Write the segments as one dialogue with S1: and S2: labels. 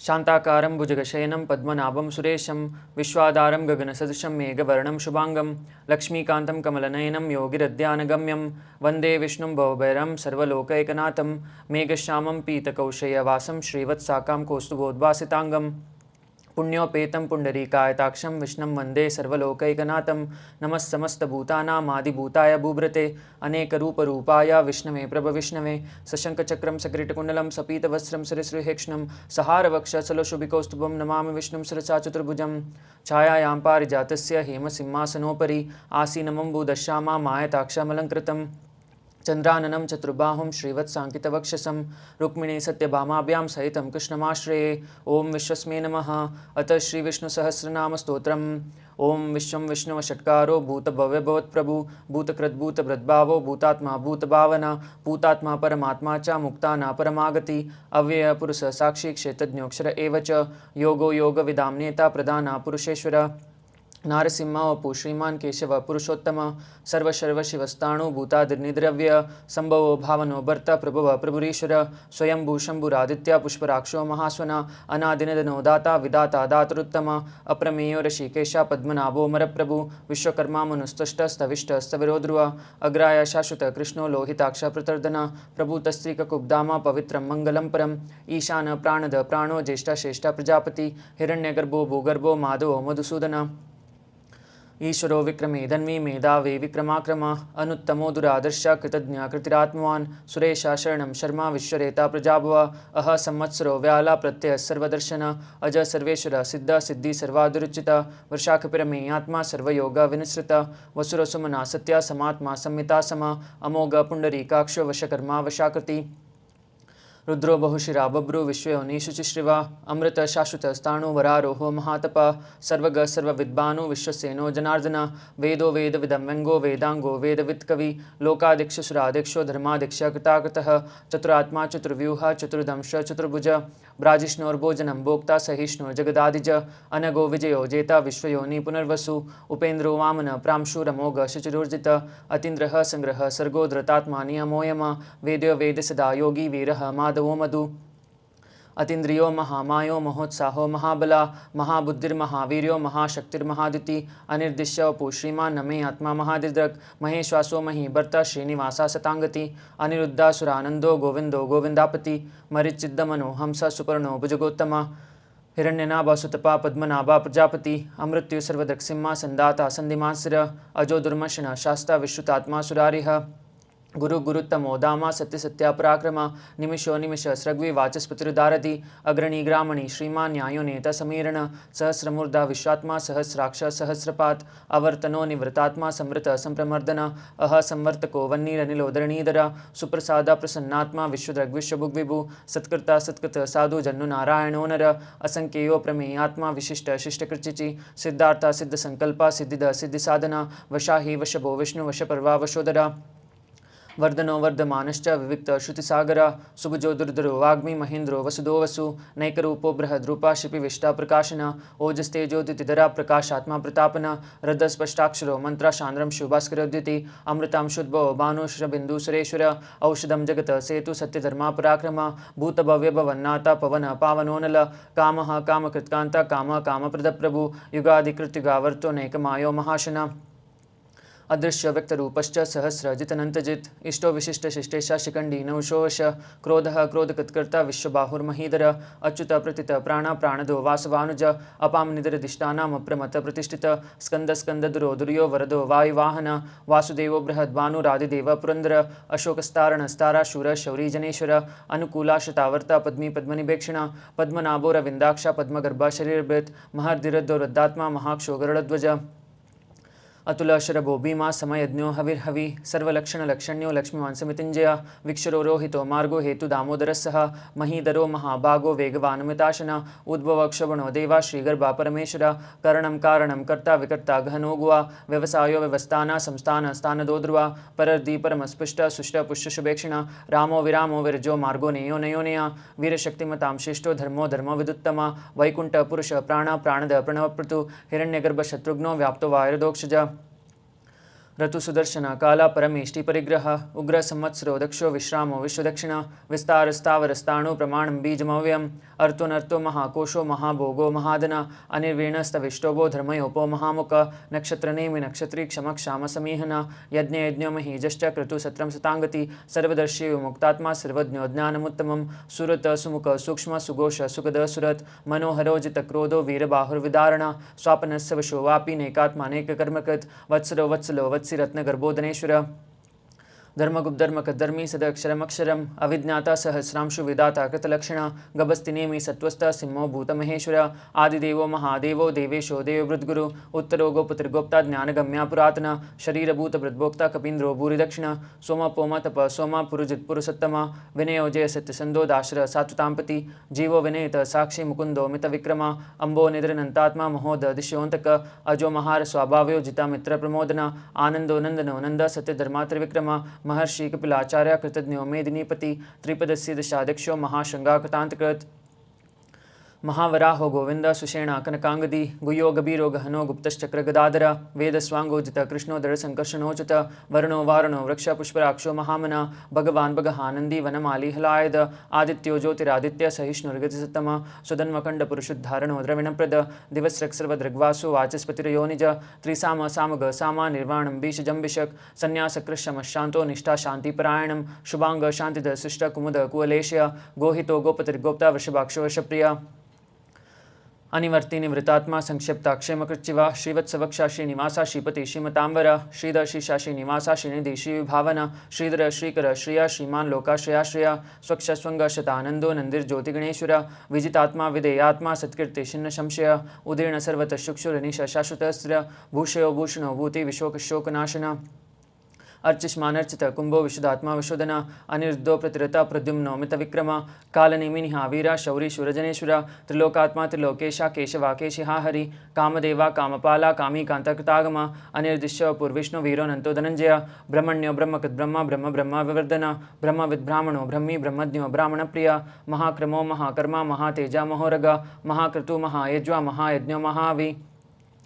S1: शान्ताकारं भुजगशयनं पद्मनाभं सुरेशं विश्वाधारं गगनसदृशं मेघवर्णं शुभांगं लक्ष्मीकान्तं कमलनयनं योगिरध्यानगम्यं वन्दे विष्णुं भवभयं सर्वलोकैकनाथं मेघश्यामं पीतकौशेयवासं श्रीवत्साकां कौस्तुभोद्भासिताङ्गं पुण्योपेतं पुण्डरीकायताक्षं विष्णुं वन्दे सर्वलोकैकनाथं नमः समस्तभूतानामादिभूताय भूभृते अनेकरूपरूपाय विष्णवे प्रभविष्णवे सशङ्खचक्रं सकिरीटकुण्डलं सपीतवस्त्रं सरिसृहेक्ष्णं सहारवक्षसलशुभिकौस्तुभं नमामि विष्णुं शिरसा चतुर्भुजं छायायां पारिजातस्य हेमसिंहासनोपरि आसीनमम्बुदश्यामा मायताक्षमलङ्कृतं चन्द्राननं चतुर्बाहुं श्रीवत्साङ्कितवक्षसं रुक्मिणी सत्यभामाभ्यां सहितं कृष्णमाश्रये ॐ विश्वस्मै नमः। अथ श्रीविष्णुसहस्रनामस्तोत्रम्। ॐ विश्वं विष्णुवषट्कारो भूतभव्यभवत्प्रभु भूतकृद्भूतभृद्भावो भूतात्मा भूतभावना भूतात्मा परमात्मा च मुक्ताना परमागति अव्ययपुरुषः साक्षी क्षेत्रज्ञोऽक्षर एव च योगो योगविदाम्नेता प्रधाना पुरुषेश्वर नारसिंह वपु श्रीमान केशव पुरुषोत्तम सर्वशर्व शिवस्ताणु भूतादिर्निद्रव्य संभवो भावनो भर्ता प्रभव प्रभुरीश्वर स्वयंभू शंभुरादित्य पुष्पराक्षो महास्वना अनादिनदनो दाता विदाता दातरुत्तम अप्रमेयो ऋषिकेश पद्मनाभो मरप्रभु विश्वकर्मा मनुस्तुष्ट स्तविष्ट स्तविरो ध्रुव अग्राय शाश्वत कृष्णो लोहिताक्ष प्रतर्दन प्रभुतस्त्रीककुब्धामा पवित्रं मंगलम परम ईशान प्राणद प्राणो ज्येष्ठ श्रेष्ठ प्रजापति हिरण्यगर्भो भूगर्भो माधवो मधुसूदन ईश्वरो विक्रमे धन्वी मेधावे विक्रमाक्रम अनुत्तमो दुरादर्श कृतज्ञ कृतिरात्मवान् सुरेशा शरणं शर्मा विश्वरेता प्रजाभव अह संवत्सरो व्याला प्रत्यय सर्वदर्शन अज सर्वेश्वर सिद्ध सिद्धि सर्वादुरुचित वर्षाखपिरमे आत्मा सर्वयोग विनिसृत वसुर सुमना सत्या समात्मा संमिता सम अमोघ पुंडरीकाक्षो वशकर्मा वशाकृति रुद्रो बहुशिरा बभ्रु विश्वयोनिषु चिश्रिवा अमृत शाश्वत स्थाणु वरारोहो महातप सर्वग सर्वविद्भानु विश्वसेनो जनार्दन वेदो वेदविदं व्यंगो वेदांगो वेदवित्कवि लोकाध्यक्ष सुराध्यक्षो धर्माध्यक्ष कृताकृतः चतुरात्मा चतुर्व्यूह चतुर्दंश चतुर्भुज ब्राजिष्णोर्भोजनं भोक्ता सहिष्णुर् जगदादिज अनगो विजयो जेता विश्वयोनि पुनर्वसु उपेन्द्रो वामन प्रांशुरमोघ शुचिरुर्जित अतीन्द्रः संग्रह सर्गो धृतात्मा नियमोयम वेद्यो वेद सदा योगी वीरः माधवो मधु अतीन्द्रियो महामायो महोत्साहो महाबला महाबुद्धिर्महावीर्यो महाशक्तिर्महादिति अनिर्दिश्य वपु श्रीमान नमे आत्मा महादिद्रक महेश्वासो महीभर्ता श्रीनिवासा सतांगति अनिरुद्धासुरानंदो गोविंदो गोविंदापति मरिचिद्दमनो हंस सुपर्णो भुजगोत्तम हिरण्यनाभासुतपा पद्मनाभा प्रजापति अमृत्यु सर्वदक्षिमा संदाता संधिमांसिर अजो दुर्मर्शन शास्ता विश्रुतात्मा सुरारिह गुरु गुरुत्तमो दामा सत्य सत्या पराक्रमा निमिषो निमिष सृग्वी वाचस्पतिरुदारति अग्रणी ग्रामणी श्रीमान न्यायो नेता समीरण सहस्रमूर्धा विश्वात्मा सहस्राक्ष सहस्रपात अवर्तनो निवृतात्मा समृत संप्रमर्दन अह संवर्तको वन्नीरनिलोदरणीधर सुप्रसादा प्रसन्नात्मा विश्वदृग्विश्वभुग्विभु सत्कृता सत्कृत साधु जन्नु नारायणो नर असंख्येयो प्रमेयात्मा विशिष्ट शिष्टकृचिचि सिद्धार्था सिद्ध संकल्पा सिद्धिद सिद्धि साधना वशाहि वशभो विष्णु वशपर्वा वशोदरा वर्धनो वर्धमानश्च विविक्त श्रुतिसागर सुभुजो दुर्धरो वाग्मी महेन्द्रो वसुदो वसु नैकरूपो बृहद्रूपा शिपिविष्टा प्रकाशन ओजस्तेजोदितिधरा प्रकाशात्मा प्रतापन रदस्पष्टाक्षरो मंत्राशान्द्रं शुभास्करोद्युति अमृतांशुद्भो भानुश्रबिन्दु सुरेश्वर औषधं जगत सेतु सत्यधर्मा पराक्रम भूतभव्यभवन्नाथा पवन पावनोनल कामः कामकृत्कान्ता काम कामप्रदप्रभु युगाधिकृत्युगावर्तो नैकमायो महाशन अदृश्य व्यक्तरूपश्च सहस्रजितनन्तजित् इष्टो विशिष्ट शिष्टेशा शिखण्डी नौशोष क्रोधः क्रोधकृत्कर्ता विश्वबाहुर्महीधर अच्युत प्रतित प्राण प्राणदो वासवानुज अपां निधरदिष्टानामप्रमत प्रतिष्ठित स्कंद स्कंददुरो दुर्यो वरदो वायुवाहन वासुदेवो बृहद्भानुरादिदेव पुरन्दर अशोकस्तारणस्तारा शूर शौरी जनेश्वर अनुकूलाशतावर्ता पद्मी पद्मनिभेक्षण पद्मनाभो रविन्दाक्षा पद्मगर्भा शरीरभृत् महर्धिरद्धो रद्धात्मा महाक्षो गरुडध्वज अतुल शरभो भीमा समयज्ञो हविर्हवि सर्वलक्षणलक्षण्यो लक्ष्मीवांसमितिञ्जय विक्षरो रोहितो मार्गो हेतु दामोदरस्सह महीधरो महाभागो वेगवानमिताशन उद्भवक्षवणो देवा श्रीगर्भा परमेश्वर करणं कारणं कर्ता विकर्ता गहनो गुआ व्यवसायो व्यवस्थाना संस्थान स्थानदो ध्रुवा परर्दी परमस्पृष्ट सुष्ट पुष्ट शुभेक्षिण रामो विरामो विरजो मार्गो नेयो नयोनया वीरशक्तिमतां श्रेष्ठो धर्मो धर्मविदुत्तम वैकुंठ पुरुष प्राण प्राणद प्रणवप्रतु हिरण्यगर्भ शत्रुघ्नो व्याप्तो वायुर्दोक्षज ऋतुसुदर्शन काला परमेष्टि परिग्रह उग्र संवत्सरो दक्षो विश्रामो विश्वदक्षिण विस्तारस्तावरस्ताणु प्रमाणं बीजमव्ययम् अर्तोनर्तो महाकोशो महाभोगो महादन अनिर्वीणस्तविष्टोभो धर्मयोपो महामुख नक्षत्रनेमि नक्षत्री क्षमक्षाम समीहन यज्ञ यज्ञमहीजश्च क्रतुसत्रं सतांगति सर्वदर्शी विमुक्तात्मा सर्वज्ञो ज्ञानमुत्तमं सुरत सुमुख सूक्ष्म सुघोष सुखद सुरत मनोहरोजित क्रोधो वीरबाहुर्विदारण स्वापनस्य वशो वापि नैकात्मानेककर्मकृत् वत्सरो वत्सलो वत्सिरत्न गर्भोदनेश्वर धर्मगुप्धर्मकधर्मी सदक्षरमक्षरम् अविज्ञाता सहस्रांशु विदाता कृतलक्षण गभस्तिनेमि सत्त्वस्थ सिंहो भूतमहेश्वर आदिदेवो महादेवो देवेशो देवभृद्गुरु उत्तरो गोपतिर्गोप्ता ज्ञानगम्या पुरातन शरीरभूतभृद्भोक्ता कपीन्द्रो भूरिदक्षिण सोम पोम तप सोम पुरुजित्पुरुषोत्तम विनयो जय सत्यसंदो दाश्र सात्वतांपति जीवो विनयत साक्षी मुकुंदो मितविक्रम अंबो निद्रनंतात्मा महोद दिश्योन्तक अजो महार स्वाभाव्यो जिता मित्र प्रमोदन आनंदो नंदनो नंद सत्यधर्मा त्रिविक्रम महर्षि कपिलाचार्य कृतज्ञो मेदिनीपति त्रिपदस्य दशाध्यक्षो महाशंगाकृतांतकृत महावराहो गोविंद सुषेणा कनकांगदी गुयो गभीरो गहनो गुप्तश्चक्र गदाधर वेदस्वांगोजित कृष्णो दृढ़ संकर्षणोचित वर्णो वारणो वृक्ष पुष्पराक्षो महामना भगवान भगहानंदी वनमाली हलायद आदित्यो ज्योतिरादित्य सहिष्णुर्गतिसत्तम सुधन्वखंड पुरुषुद्धारणो द्रविणप्रद दिवस्रक्सर्वदृग्वासो वाचस्पतिरयोनिज त्रिसाम सामग सामा निर्वाणं बीषजंबिषक संन्यासकृशमशांतो निष्ठा शांतिपरायणं शुभांग शांतिद शिष्ट कुमुद कुवलेशय गोहितो गोपतिर्गोप्ता वृषभाक्षो वशप्रिय अनिवर्ति निवृतात्मा संक्षिप्ता क्षेमकृच्चिवा श्रीवत्सवक्षा श्रीनिवासा श्रीपति श्रीमतांबर श्रीधर श्रीशा श्रीनिवासा श्रीनिधि श्रीविभावन श्रीधर श्रीकर श्रिया श्रीमान लोकाश्रयाश्रया स्वक्ष स्वंग शतानंदो नंदिर्ज्योतिगणेश्वर विजितात्मा विधेयात्मा सत्कीर्ति छिन्न संशय उदीर्ण सर्वत शुक्षुरनिश शाश्वतस्त्र भूषयो भूषणो भूति विशोकशोकनाशन अर्चिष्मानर्चित कुंभो विशुद्धात्मा विशोधन अनिरुद्धो प्रतिरता प्रद्युम्नो मितविक्रम कालनेमिनिहा वीरा शौरी शूरजनेश्वर त्रिलोकात्मा त्रिलोकेशा केशवा केशिहा हरि कामदेवा कामपाला कामी कांतकृतागम अनिर्दिश्य पूर्विष्णु वीरोनंतो धनंजय ब्रह्मण्यो ब्रह्मकृद्ब्रह्म ब्रह्म ब्रह्म विवर्धन ब्रह्म विद्ब्राह्मणो ब्रह्मी ब्रह्मज्ञो ब्राह्मण प्रिय महाक्रमो महाकर्मा महातेजा महोरग महाक्रतु महायज्वा महायज्ञो महावि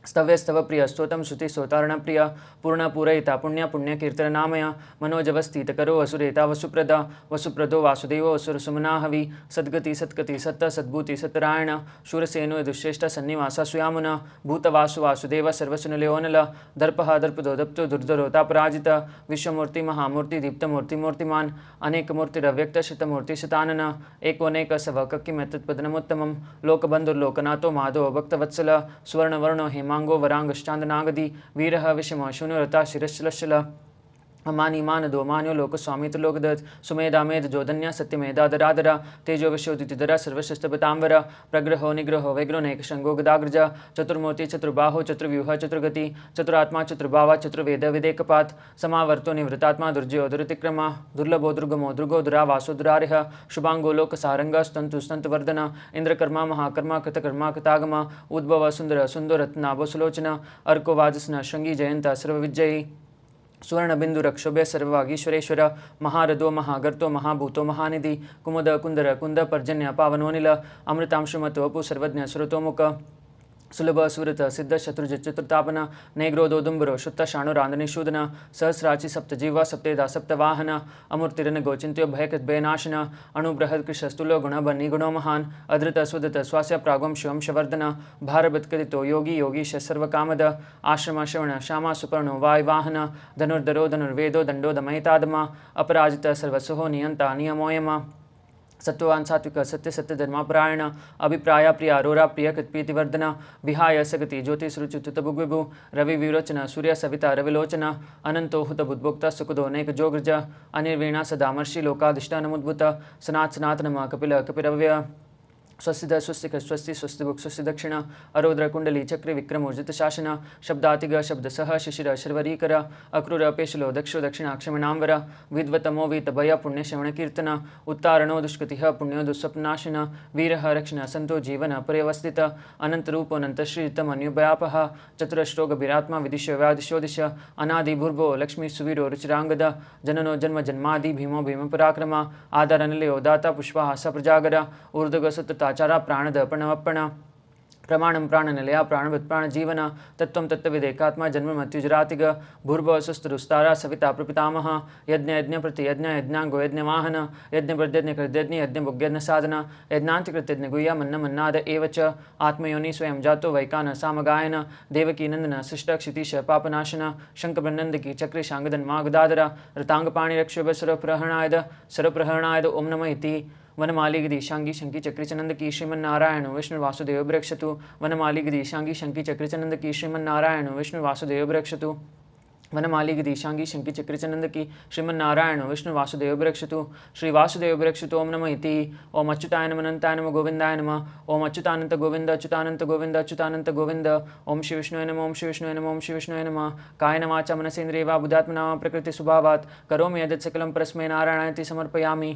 S1: स्तव्य स्तव प्रिय स्तोत्रम श्रुति स्तोतारण प्रिय पूर्ण पूरयिता पुण्य पुण्य कीर्तन नामय मनोजवस्थित करो वसुरेता वसुप्रद वसुप्रदो वासुदेव वसुर सुमना हवि सद्गति सत्कति सत्त सद्भूति सत्यरायण शूरसेनो दुश्रेष्ठ सन्निवास सुयामुन भूतवासु वासुदेव सर्वसुनलेओनल दर्पः दर्पदो दप्तो दुर्धरोता पराजित विश्वमूर्ति महामूर्ति दीप्तमूर्ति मूर्तिमान अनेक मूर्तिरव्यक्त शतमूर्ति शतानन एकोनेक सवक किमेतत्पदनमुत्तमं लोकबन्धुर्लोकनाथो माधव भक्तवत्सल सुवर्णवर्णो हेमांगो वरांगश्चांदनागदी वीरः विषम शून्यरता शिरश्चलशल अमानी मानदो मान्यो लोकस्वामी त्रिलोकदत्त सुमेधामेध जोधन्या सत्यमेधादरादरा तेजो विश्वोदितिधरा सर्वशस्त्रपतांबर प्रग्रहो निग्रहो वैग्रोनेक शंगो गदाग्रज चतुर्मूर्ति चतुर्बाहो चतुर्व्यूह चतुर्गति चतुरात्मा चतुर्भावा चतुर्वेद विदेकपात समावर्तो निवृतात्मा दुर्जयो दुरतिक्रमा दुर्लभो दुर्गमो दुर्गो दुरावासो दुरारिह शुभांगो लोकसारंग स्तंतु स्तंतवर्धन इंद्रकर्मा महाकर्मा कृतकर्मा कृतागम उद्भव सुंदर सुंदरत्नाभो सुलोचन अर्को वाजसन शृंगी जयंत सर्वविजयी सुवर्णबिंदु रक्षोभ्य सर्ववागीश्वरेश्वर महारथो महागर्तो महाभूतो महानिधि कुमुद कुंदर कुंद पर्जन्य पावनोनिल अमृतांशुमतो अपु सर्वज्ञ सुरतोमुख सुलभ सुरत सिद्ध शत्रुज चतुर्तापन नेग्रोदोदुम्बरो शुत्त शाणुरांदनिशूदन सहस्राचि सप्तजीवा सप्तेदा सप्तवाहन अमूर्तिरन गोचिंत्यो भयकृद्भयनाशन अणुबृहद कृशस्तुलो गुणबन्नी गुणो महान अधृत सुदत स्वास्य प्रागम शिवम शवर्धन भारभत्कदितो योगी योगीश सर्वकामद आश्रम श्रवण श्यामा सुपर्णो वायुवाहन धनुर्धरो धनुर्वेदो दंडो दमयितादमा अपराजित सर्वसुहो नियंता नियमोयम सत्वान सात्विक सत्य सत्य धर्मापरायण अभिप्राय प्रिय अरोरा प्रिय कृत्प्रीतिवर्धन विहाय सगति ज्योतिषरुचित बुग्विभु रवि विरोचन सूर्य सविता रविलोचन अनंतो हुत बुद्भोक्ता सुखदो नेक जोग्रज अनिर्वीणा सदामर्षि लोकाधिष्ठानमुद्भुत सनात सनातनम कपिल कपिरव्य स्वस्तिद स्वस्तिक स्वस्ति स्वस्तिभुक् स्वस्ति दक्षिण अरोद्र कुंडली चक्र विक्रम ऊर्जित शासन शब्दातिग शब्द सह शिशिर शर्वरीकर अक्रूर पेशलो दक्षो दक्षिणाक्षमणांबर विद्वतमो वीतभय पुण्य श्रवण कीर्तन उत्तारणो दुष्कृतिः पुण्यो दुःस्वप्नाशन वीरः रक्षण संतो जीवन पर्यवस्थित अनंत रूपो अनंत श्रीतम अन्युभयापः चतुरश्रो गभीरात्मा विदिशो व्यादिशोदिश अनादि भूर्भो लक्ष्मी सुवीरो रुचिरांगद जननो जन्म जन्मादि भीमो भीम पराक्रम आदर अनिलयो दाता पुष्पहास प्रजागर ऊर्ध्वग सुतता आचारा प्राणद प्रणवपण प्रमाणं प्राणनिलया प्राणभृत् प्राणजीवन तत्त्वं तत्त्वविदेकात्मा जन्ममृत्युजरातिग भूर्भुवस्सुस्तरुस्तारा सविता प्रपितामह यज्ञ यज्ञप्रति यज्ञ यज्ञाङ्गो यज्ञवाहन यज्ञप्रत्यज्ञकृद्यज्ञ यज्ञभुग्यज्ञसाधन यज्ञान्तिकृत्यज्ञगुह्यमन्नमन्नाद एव च आत्मयोनि स्वयं जातो वैकान सामगायन देवकीनन्दन शिष्टक्षितीश पापनाशन शङ्करनन्दकी चक्रेशाङ्गदन्मागदादर रताङ्गपाणिरक्षोभसरप्रहरणायद ओं नमः इति वनमाली गिरी शांगी शंकी चक्रीचनंद की श्रीमन्नारायण विष्णु वासुदेव ब्रक्षतु वनमाली गिरी शांगी शंकी चक्रीचनंद की श्रीमन्नारायण विष्णु वासुदेव ब्रक्षतु वनमाली गिरी शांगी शंकी चक्रीचनंद की श्रीमन्नारायण विष्णु वासुदेव ब्रक्षतु श्री वासुदेव ब्रक्षतु ओम नमः इति ओम अच्युताय नमः अनंताय नमः गोविंदाय नमः ओम अच्युतानंत गोविंद अच्युतानंत गोविंद अच्युतानंत गोविंद ओम श्री विष्णुवे नमः ओम श्री विष्णुवे नमः ओम श्री विष्णुवे नमः कायेन वाचा मनसेन्द्रिये वा बुद्धात्मना वा प्रकृति स्वभावात् करोमि यद्यत् सकलं परस्मै नारायणाय इति समर्पयामि।